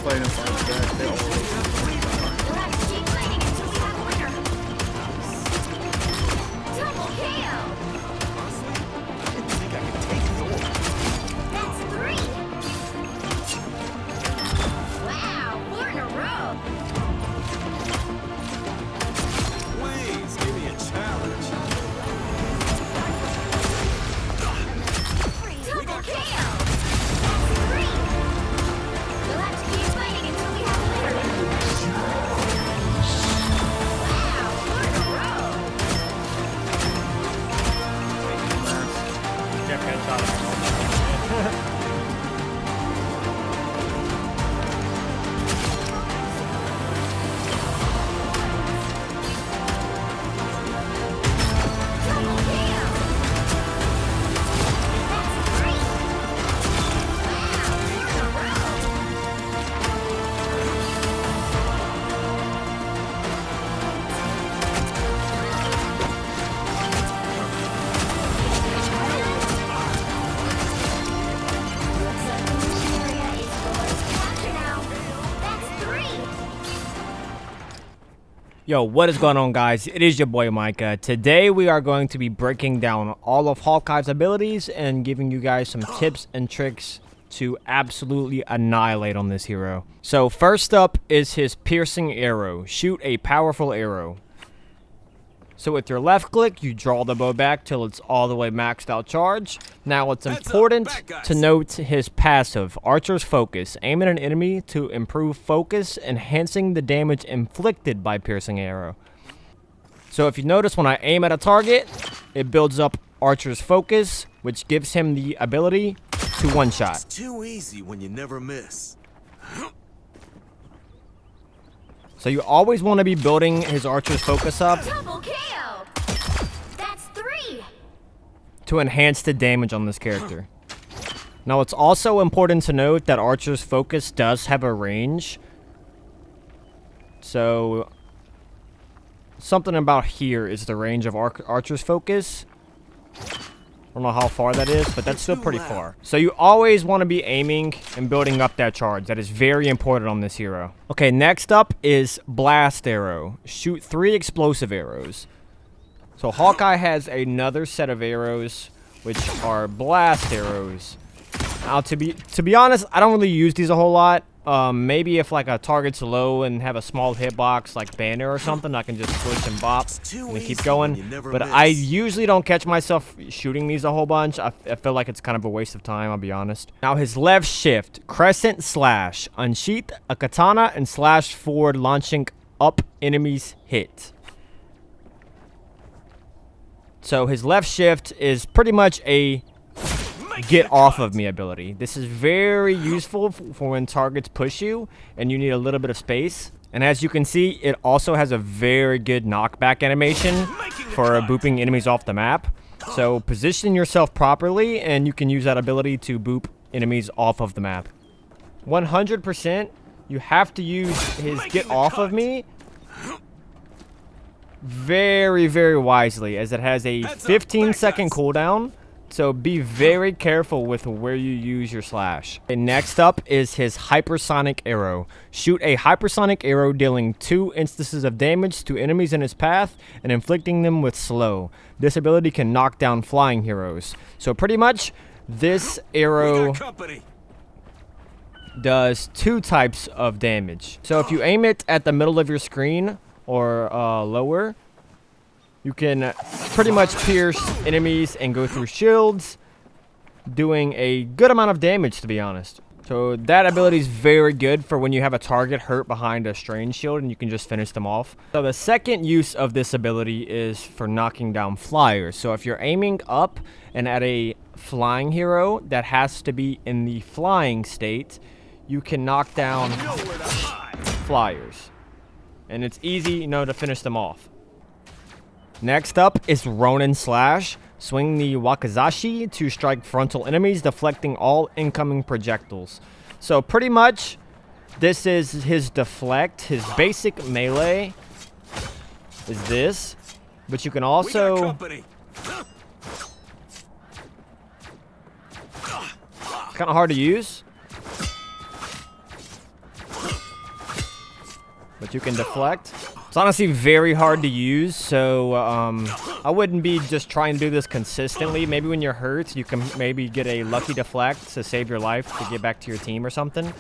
playing him like that, they always Yo, what is going on, guys? It is your boy Micah. Today we are going to be breaking down all of Hawkeye's abilities and giving you guys some tips and tricks to absolutely annihilate on this hero. So first up is his piercing arrow. Shoot a powerful arrow. So with your left click, you draw the bow back till it's all the way maxed out charge. Now it's important to note his passive, Archer's Focus. Aim at an enemy to improve focus, enhancing the damage inflicted by piercing arrow. So if you notice, when I aim at a target, it builds up Archer's Focus, which gives him the ability to one-shot. It's too easy when you never miss. So you always want to be building his Archer's Focus up to enhance the damage on this character. Now it's also important to note that Archer's Focus does have a range. So something about here is the range of Archer's Focus. I don't know how far that is, but that's still pretty far. So you always want to be aiming and building up that charge. That is very important on this hero. Okay, next up is Blast Arrow. Shoot 3 explosive arrows. So Hawkeye has another set of arrows, which are Blast Arrows. Now, to be honest, I don't really use these a whole lot. Maybe if like a target's low and have a small hitbox like Banner or something, I can just switch and bop and keep going. But I usually don't catch myself shooting these a whole bunch. I feel like it's kind of a waste of time, I'll be honest. Now his left shift, Crescent Slash. Unsheath a katana and slash forward, launching up enemies hit. So his left shift is pretty much a get off of me ability. This is very useful for when targets push you and you need a little bit of space. And as you can see, it also has a very good knockback animation for booping enemies off the map. So position yourself properly and you can use that ability to boop enemies off of the map. 100%, you have to use his get off of me very, very wisely, as it has a 15-second cooldown. So be very careful with where you use your slash. Okay, next up is his hypersonic arrow. Shoot a hypersonic arrow, dealing 2 instances of damage to enemies in his path and inflicting them with slow. This ability can knock down flying heroes. So pretty much this arrow does 2 types of damage. So if you aim it at the middle of your screen or lower, you can pretty much pierce enemies and go through shields, doing a good amount of damage, to be honest. So that ability is very good for when you have a target hurt behind a strange shield and you can just finish them off. So the second use of this ability is for knocking down flyers. So if you're aiming up and at a flying hero that has to be in the flying state, you can knock down flyers. And it's easy, to finish them off. Next up is Ronin Slash. Swing the Wakizashi to strike frontal enemies, deflecting all incoming projectiles. So pretty much, this is his deflect. His basic melee is this. But you can also... It's kind of hard to use. but you can deflect. It's honestly very hard to use, so I wouldn't be just trying to do this consistently. Maybe when you're hurt, you can maybe get a lucky deflect to save your life to get back to your team or something.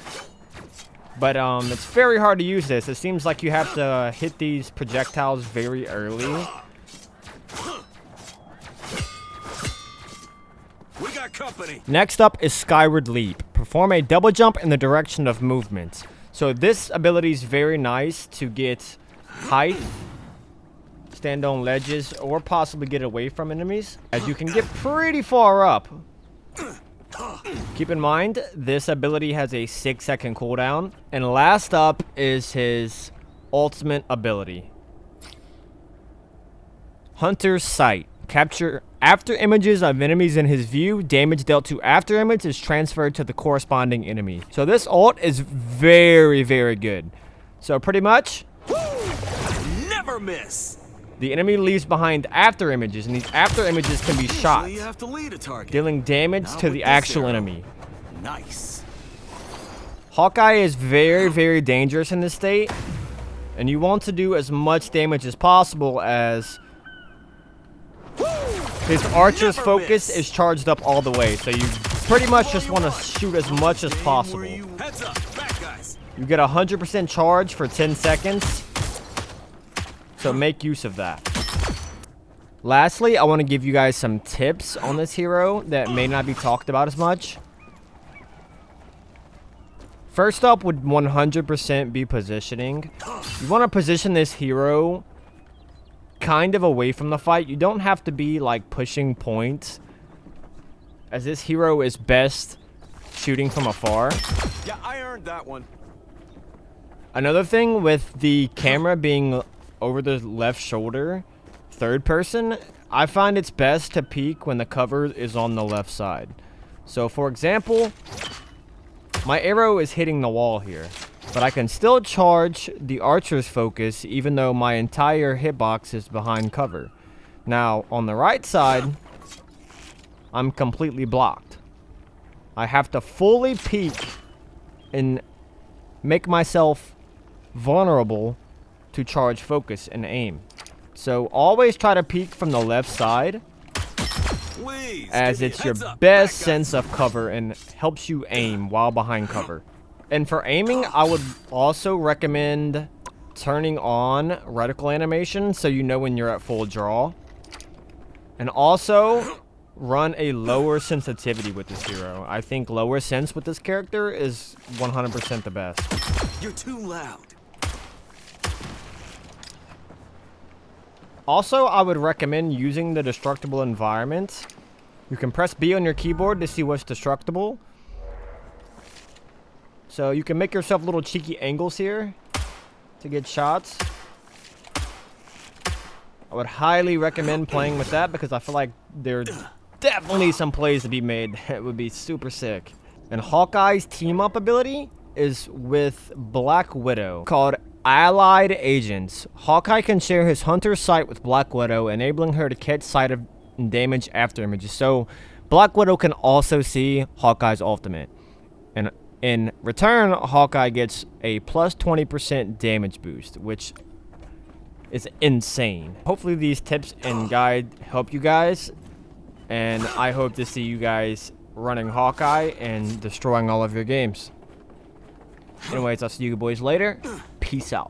But it's very hard to use this. It seems like you have to hit these projectiles very early. We got company. Next up is Skyward Leap. Perform a double jump in the direction of movement. So this ability is very nice to get height, stand on ledges, or possibly get away from enemies, as you can get pretty far up. Keep in mind, this ability has a 6-second cooldown. And last up is his ultimate ability. Hunter's Sight. Capture after images of enemies in his view. Damage dealt to after image is transferred to the corresponding enemy. So this ult is very, very good. So pretty much, Never miss. the enemy leaves behind after images, and these after images can be shot, You have to lead a target. dealing damage Not to with the this actual arrow. enemy. Nice. Hawkeye is very, very dangerous in this state, and you want to do as much damage as possible, as his archer's Never focus miss. is charged up all the way, so you pretty much just want to shoot as much as possible. Heads up, back guys. You get 100% charge for 10 seconds, so make use of that. Lastly, I want to give you guys some tips on this hero that may not be talked about as much. First up would 100% be positioning. You want to position this hero kind of away from the fight. You don't have to be like pushing points, as this hero is best shooting from afar. Yeah, I earned that one. Another thing with the camera being over the left shoulder, third person, I find it's best to peek when the cover is on the left side. So for example, my arrow is hitting the wall here, but I can still charge the archer's focus even though my entire hitbox is behind cover. Now, on the right side, I'm completely blocked. I have to fully peek and make myself vulnerable to charge focus and aim. So always try to peek from the left side, Please, as give me it's a your heads up, best back guys. sense of cover and helps you aim while behind cover. And for aiming, I would also recommend turning on reticle animation so you know when you're at full draw. And also run a lower sensitivity with this hero. I think lower sense with this character is 100% the best. You're too loud. Also, I would recommend using the destructible environment. You can press B on your keyboard to see what's destructible. So you can make yourself little cheeky angles here to get shots. I would highly recommend playing with that because I feel like there's definitely some plays to be made that would be super sick. And Hawkeye's team-up ability is with Black Widow, called Allied Agents. Hawkeye can share his Hunter's Sight with Black Widow, enabling her to catch sight of and damage after images. So Black Widow can also see Hawkeye's ultimate. And in return, Hawkeye gets a plus 20% damage boost, which is insane. Hopefully these tips and guide help you guys. And I hope to see you guys running Hawkeye and destroying all of your games. Anyways, I'll see you boys later. Peace out.